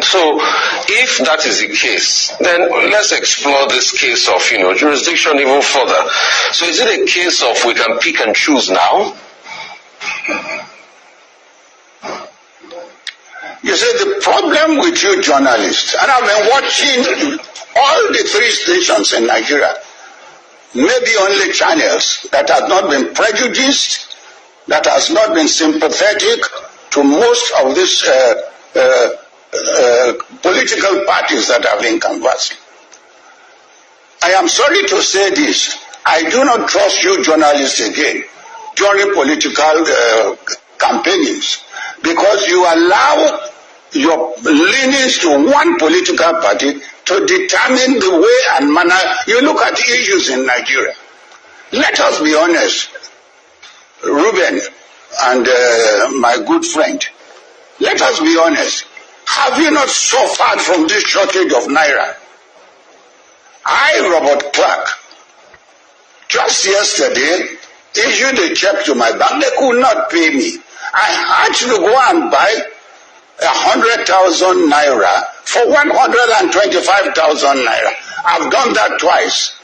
government. So if that is the case, then let's explore this case of, jurisdiction even further. So is it a case of we can pick and choose now? You see, the problem with you journalists, and I've been watching all the 3 stations in Nigeria, maybe only channels that have not been prejudiced, that has not been sympathetic to most of these political parties that have been canvassing. I am sorry to say this, I do not trust you journalists again during political campaignings, because you allow your leanings to one political party to determine the way and manner you look at issues in Nigeria. Let us be honest, Ruben and my good friend, let us be honest. Have you not suffered from this shortage of naira? I, Robert Clark, just yesterday issued a check to my bank. They could not pay me. I had to go and buy 100,000 naira for 125,000 naira. I've done that twice.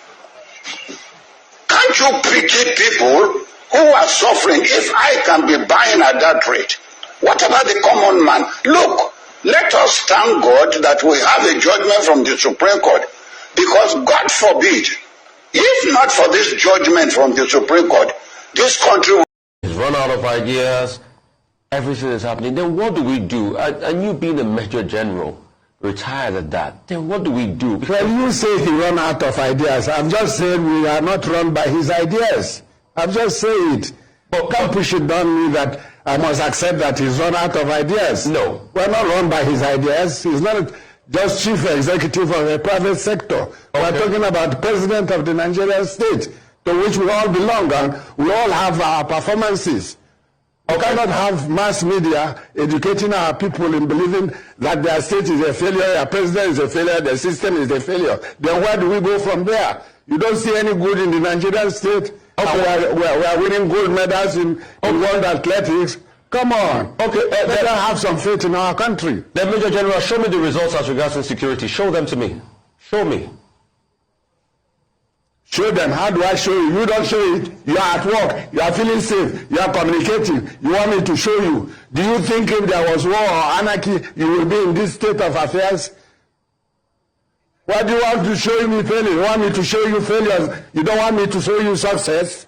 Can't you pity people who are suffering if I can be buying at that rate? What about the common man? Look, let us thank God that we have a judgment from the Supreme Court, because God forbid, if not for this judgment from the Supreme Court, this country is run out of ideas. Everything is happening. Then what do we do? And you being a Major General, retired at that, then what do we do? Well, you say he run out of ideas. I'm just saying we are not run by his ideas. I'm just saying it. But can't push it down me that I must accept that he's run out of ideas. No. We're not run by his ideas. He's not just chief executive of a private sector. Okay. We're talking about the president of the Nigerian state, to which we all belong, and we all have our performances. We cannot have mass media educating our people in believing that their state is a failure, their president is a failure, their system is a failure. Then where do we go from there? You don't see any good in the Nigerian state. Okay. We are winning gold medals in world athletics. Come on. Okay, let us have some faith in our country. Then, Major General, show me the results as regards insecurity. Show them to me. Show me. Show them. How do I show you? You don't show it. You are at work. You are feeling safe. You are communicating. You want me to show you. Do you think if there was war or anarchy, you will be in this state of affairs? Why do you want to show me failure? You want me to show you failures? You don't want me to show you success?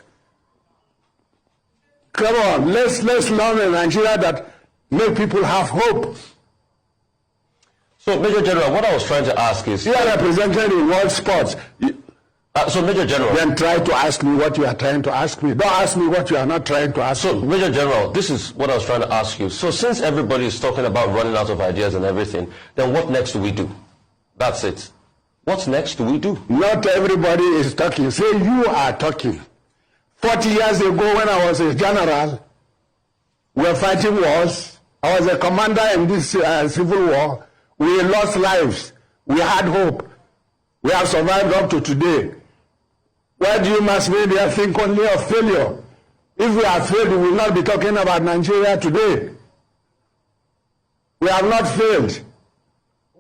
Come on. Let's learn in Nigeria that make people have hope. So, Major General, what I was trying to ask is... You are represented in world sports. So, Major General... Then try to ask me what you are trying to ask me. Don't ask me what you are not trying to ask me. So, Major General, this is what I was trying to ask you. So, since everybody is talking about running out of ideas and everything, then what next do we do? That's it. What's next do we do? Not everybody is talking. Say you are talking. 40 years ago when I was a general, we were fighting wars. I was a commander in this civil war. We lost lives. We had hope. We have survived up to today. Why do you mass media think only of failure? If we are failed, we will not be talking about Nigeria today. We have not failed.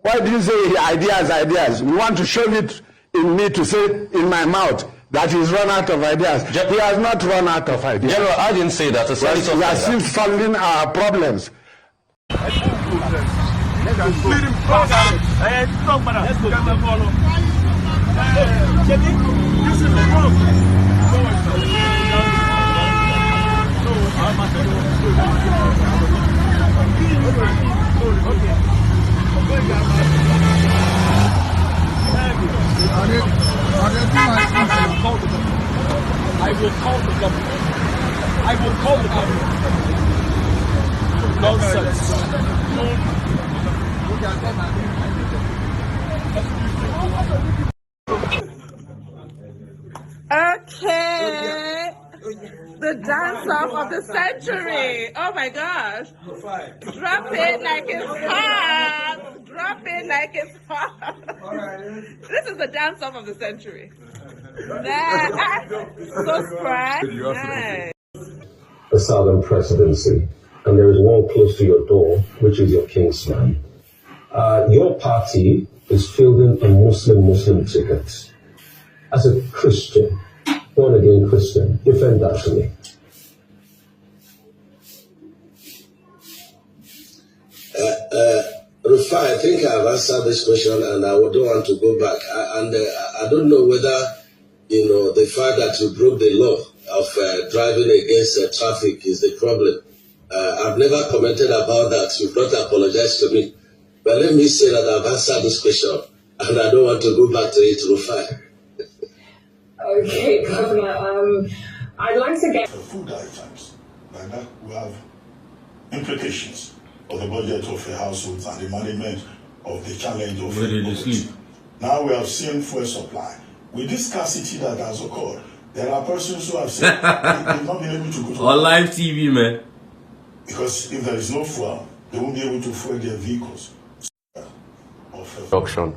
Why do you say ideas? You want to shove it in me to say in my mouth that he's run out of ideas. He has not run out of ideas. General, I didn't say that. We are still solving our problems. I will call the government. I will call the government. Nonsense. Okay. The dance-off of the century. Oh my gosh. Drop it like it's hot. Drop it like it's hot. This is the dance-off of the century. Nice. So spry. Nice. A southern presidency, and there is one close to your door, which is your kingsman. Your party is fielding a Muslim ticket. As a Christian, born-again Christian, defend that to me. Rufai, I think I've answered this question and I don't want to go back. I don't know whether, the fact that you broke the law of driving against traffic is the problem. I've never commented about that. You've not apologized to me. But let me say that I've answered this question and I don't want to go back to it, Rufai. Okay, Governor, I'd like to get... Food items like that will have implications of the budget of the households and the management of the challenge of food. Now we have seen fuel supply. With this scarcity that has occurred, there are persons who have said they've not been able to go to on live TV, man. Because if there is no fuel, they won't be able to fuel their vehicles. Production.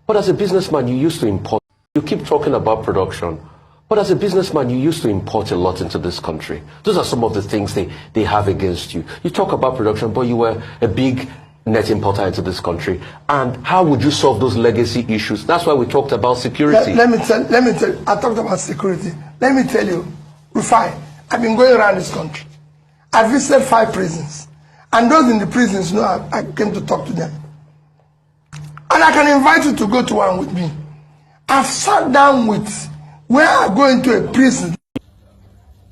But as a businessman, you used to import. You keep talking about production. But as a businessman, you used to import a lot into this country. Those are some of the things they have against you. You talk about production, but you were a big net importer into this country. And how would you solve those legacy issues? That's why we talked about security. Let me tell you, I talked about security. Let me tell you, Rufai, I've been going around this country. I visited 5 prisons. And those in the prisons know I came to talk to them. And I can invite you to go to one with me. I've sat down with... We are going to a prison.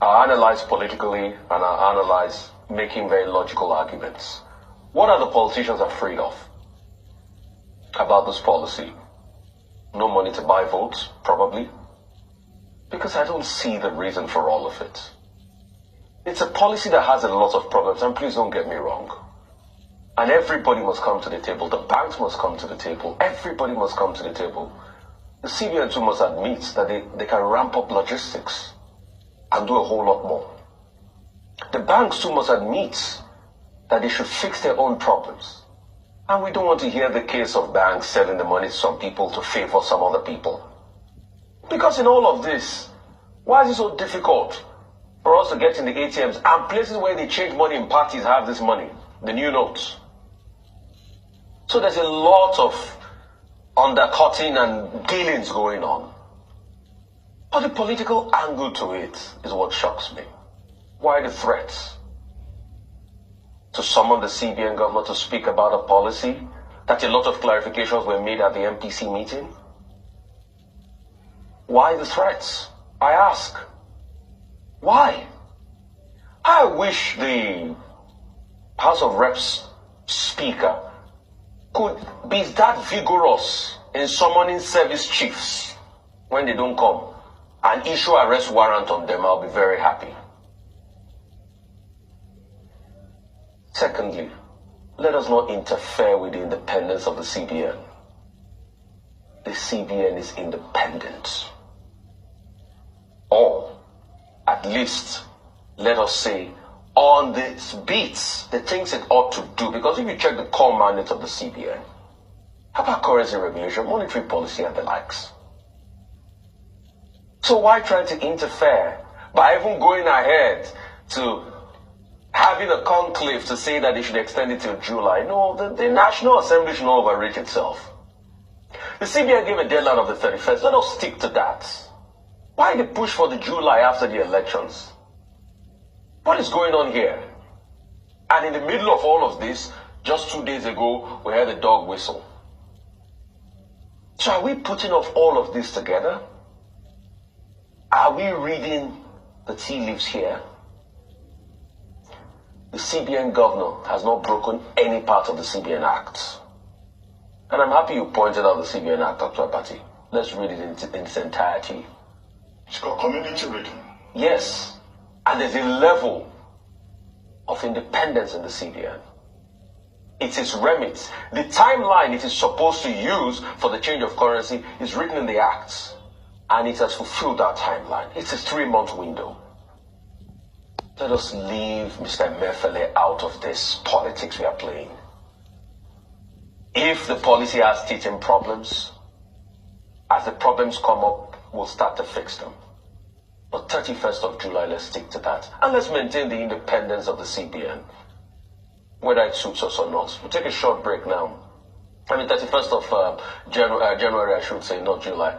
I analyze politically and I analyze making very logical arguments. What are the politicians afraid of about this policy? No money to buy votes, probably. Because I don't see the reason for all of it. It's a policy that has a lot of problems, and please don't get me wrong. And everybody must come to the table. The banks must come to the table. Everybody must come to the table. The CBN too must admit that they can ramp up logistics and do a whole lot more. The banks too must admit that they should fix their own problems. And we don't want to hear the case of banks selling the money to some people to favor some other people. Because in all of this, why is it so difficult for us to get in the ATMs and places where they change money in parties have this money, the new notes? So there's a lot of undercutting and dealings going on. But the political angle to it is what shocks me. Why the threats? To summon the CBN governor to speak about a policy that a lot of clarifications were made at the MPC meeting? Why the threats? I ask. Why? I wish the House of Reps Speaker could be that vigorous in summoning service chiefs when they don't come and issue arrest warrant on them. I'll be very happy. Secondly, let us not interfere with the independence of the CBN. The CBN is independent. Or, at least, let us say, on the beats, the things it ought to do. Because if you check the core mandate of the CBN, how about currency regulation, monetary policy, and the likes? So why try to interfere by even going ahead to having a conclave to say that they should extend it till July? No, the National Assembly should not overreach itself. The CBN gave a deadline of the 31st. Let us stick to that. Why the push for the July after the elections? What is going on here? And in the middle of all of this, just 2 days ago, we heard a dog whistle. So are we putting off all of this together? Are we reading the tea leaves here? The CBN governor has not broken any part of the CBN Act. And I'm happy you pointed out the CBN Act, Dr. Abati. Let's read it in its entirety. It's got community reading. Yes. And there's a level of independence in the CBN. It is remit. The timeline it is supposed to use for the change of currency is written in the Acts. And it has fulfilled that timeline. It's a 3-month window. Let us leave Mr. Mefele out of this politics we are playing. If the policy has teething problems, as the problems come up, we'll start to fix them. But 31st of July, let's stick to that. And let's maintain the independence of the CBN, whether it suits us or not. We'll take a short break now. I mean, 31st of January, I should say, not July.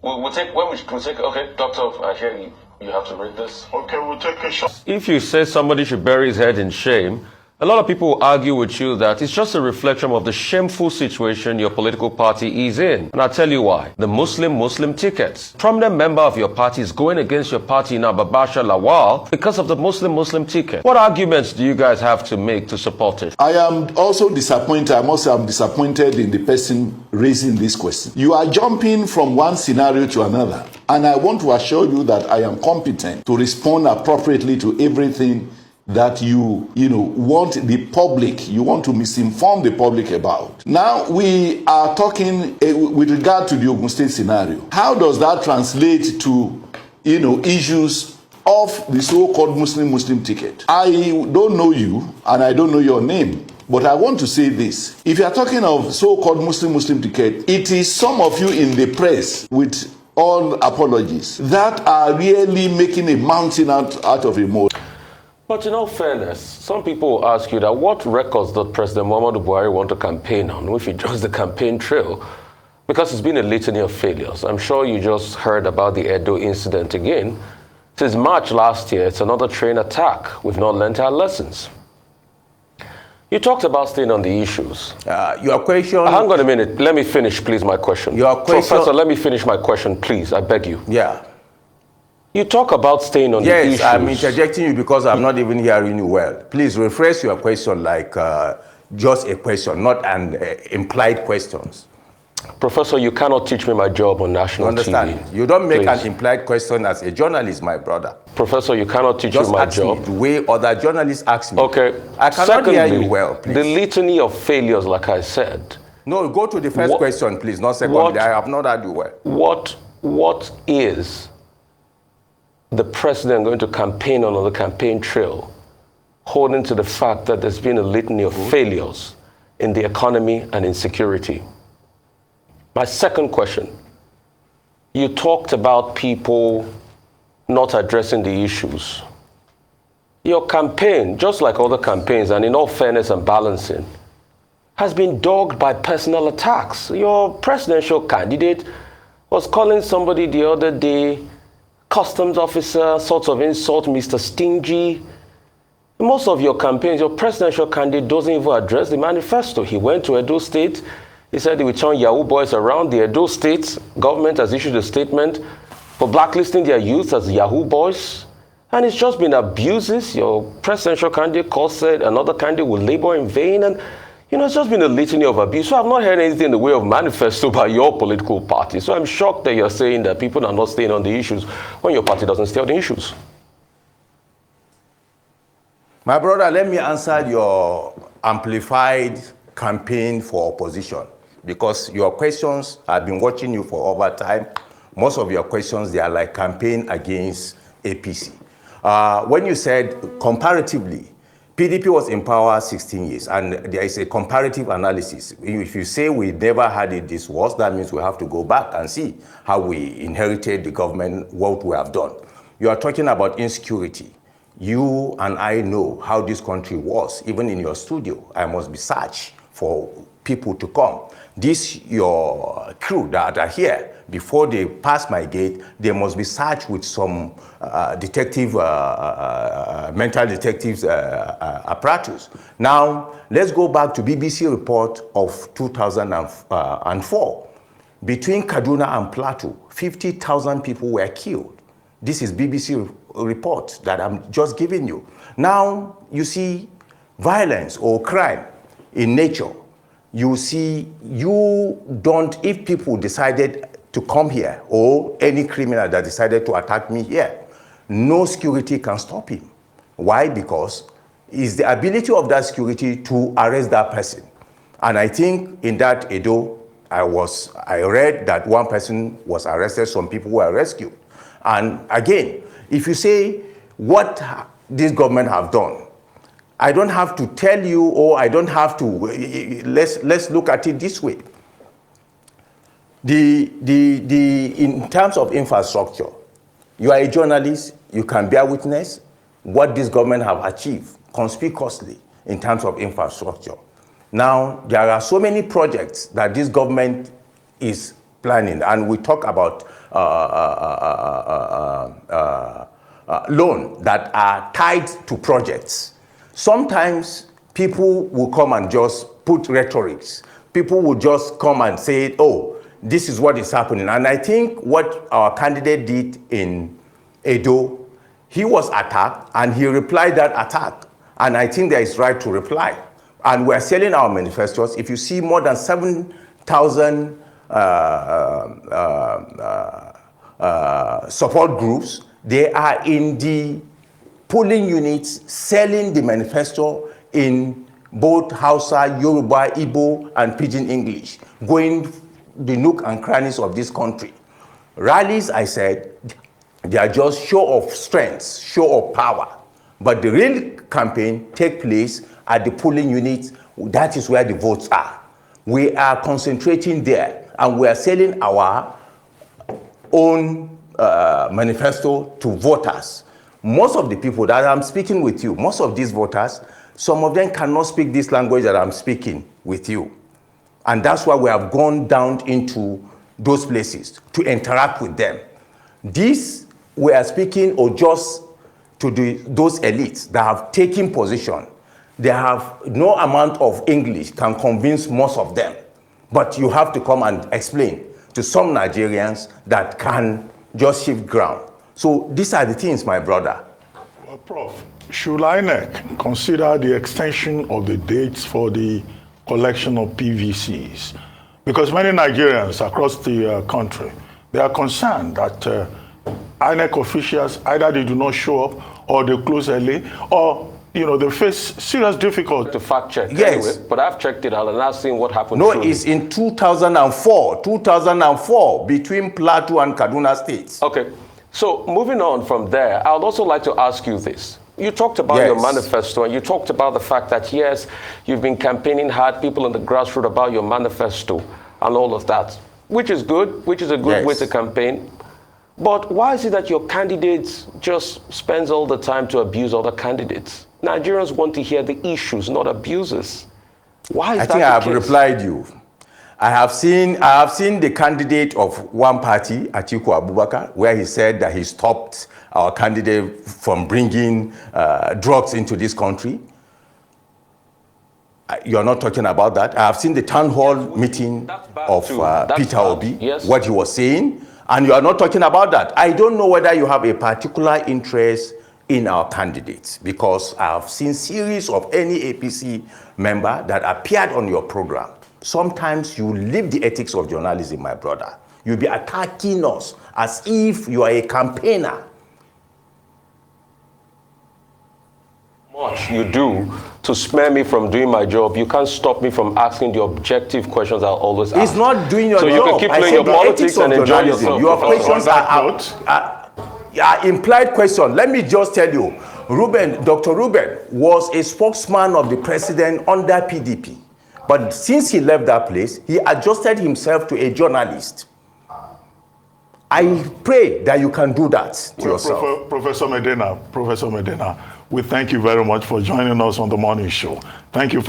We'll take, okay, Doctor, I hear you have to read this. Okay, we'll take a shot. If you say somebody should bury his head in shame, a lot of people will argue with you that it's just a reflection of the shameful situation your political party is in. And I'll tell you why. The Muslim tickets. Prominent member of your party is going against your party now, Babasha Lawal, because of the Muslim ticket. What arguments do you guys have to make to support it? I am also disappointed. I must say I'm disappointed in the person raising this question. You are jumping from one scenario to another. And I want to assure you that I am competent to respond appropriately to everything that you want the public, you want to misinform the public about. Now we are talking with regard to the Ogun State scenario. How does that translate to, issues of the so-called Muslim ticket? I don't know you and I don't know your name. But I want to say this. If you are talking of so-called Muslim ticket, it is some of you in the press, with all apologies, that are really making a mountain out of a molehill. But in all fairness, some people will ask you that what records does President Muhammadu Buhari want to campaign on if he joins the campaign trail? Because it's been a litany of failures. I'm sure you just heard about the Edo incident again. Since March last year, it's another train attack. We've not learned our lessons. You talked about staying on the issues. Your question... Hang on a minute. Let me finish, please, my question. Your question... Professor, let me finish my question, please. I beg you. Yeah. You talk about staying on the issues. Yes, I'm interjecting you because I'm not even hearing you well. Please rephrase your question like just a question, not an implied questions. Professor, you cannot teach me my job on national Understand? TV. You don't make an implied question as a journalist, my brother. Professor, you cannot teach me my job. Just ask me the way other journalists ask me. Okay. I cannot hear you well, please. The litany of failures, like I said. No, go to the first question, please, not secondly. I have not heard you well. What is the president going to campaign on the campaign trail, holding to the fact that there's been a litany of failures in the economy and in security? My second question, you talked about people not addressing the issues. Your campaign, just like other campaigns, and in all fairness and balancing, has been dogged by personal attacks. Your presidential candidate was calling somebody the other day customs officer, sorts of insult, Mr. Stingy. Most of your campaigns, your presidential candidate doesn't even address the manifesto. He went to Edo State. He said he would turn Yahoo boys around. The Edo State government has issued a statement for blacklisting their youth as Yahoo boys. And it's just been abuses. Your presidential candidate said another candidate will labor in vain. And, it's just been a litany of abuse. So I've not heard anything in the way of manifesto by your political party. So I'm shocked that you're saying that people are not staying on the issues when your party doesn't stay on the issues. My brother, let me answer your amplified campaign for opposition, because your questions, I've been watching you for over time. Most of your questions, they are like campaign against APC. When you said comparatively, PDP was in power 16 years, and there is a comparative analysis. If you say we never had it this worse, that means we have to go back and see how we inherited the government, what we have done. You are talking about insecurity. You and I know how this country was. Even in your studio, I must be searched for people to come. Your crew that are here, before they pass my gate, they must be searched with some mental detectives apparatus. Now, let's go back to BBC report of 2004. Between Kaduna and Plateau, 50,000 people were killed. This is BBC report that I'm just giving you. Now, you see violence or crime in nature. You see, if people decided to come here, or any criminal that decided to attack me here, no security can stop him. Why? Because it's the ability of that security to arrest that person. And I think in that Edo, I read that one person was arrested, some people were rescued. And again, if you say what this government have done, I don't have to tell you, or I don't have to, let's look at it this way. In terms of infrastructure, you are a journalist, you can bear witness what this government have achieved conspicuously in terms of infrastructure. Now, there are so many projects that this government is planning, and we talk about loans that are tied to projects. Sometimes people will come and just put rhetorics. People will just come and say, oh, this is what is happening. And I think what our candidate did in Edo, he was attacked and he replied that attack. And I think there is right to reply. And we're selling our manifestos. If you see more than 7,000 support groups, they are in the polling units selling the manifesto in both Hausa, Yoruba, Igbo, and Pidgin English, going the nook and crannies of this country. Rallies, I said, they are just show of strength, show of power. But the real campaign takes place at the polling units. That is where the votes are. We are concentrating there, and we are selling our own manifesto to voters. Most of the people that I'm speaking with you, most of these voters, some of them cannot speak this language that I'm speaking with you. And that's why we have gone down into those places to interact with them. This we are speaking or just to those elites that have taken position. They have no amount of English can convince most of them. But you have to come and explain to some Nigerians that can just shift ground. So these are the things, my brother. Well, Prof, should INEC consider the extension of the dates for the collection of PVCs? Because many Nigerians across the country, they are concerned that INEC officials, either they do not show up or they close early, or they face serious difficulty. To fact check, yes. Anyway, but I've checked it out and I've seen what happened. No, it's in 2004, between Plateau and Kaduna states. Okay, so moving on from there, I would also like to ask you this. You talked about your manifesto, and you talked about the fact that, yes, you've been campaigning hard, people in the grassroots about your manifesto and all of that, which is good, which is a good way to campaign. But why is it that your candidates just spends all the time to abuse other candidates? Nigerians want to hear the issues, not abuses. Why is that the case? I think I have replied you. I have seen the candidate of one party, Atiku Abubakar, where he said that he stopped our candidate from bringing drugs into this country. You're not talking about that. I have seen the town hall meeting of Peter Obi, what he was saying, and you are not talking about that. I don't know whether you have a particular interest in our candidates, because I have seen series of any APC member that appeared on your program. Sometimes you leave the ethics of journalism, my brother. You'll be attacking us as if you are a campaigner. Much you do to spare me from doing my job. You can't stop me from asking the objective questions I'll always ask. It's not doing your job. So you can keep playing your politics and enjoy yourself. Your questions are implied question. Let me just tell you, Dr. Ruben was a spokesman of the president under PDP. But since he left that place, he adjusted himself to a journalist. I pray that you can do that to yourself. Professor Medina, we thank you very much for joining us on the morning show. Thank you for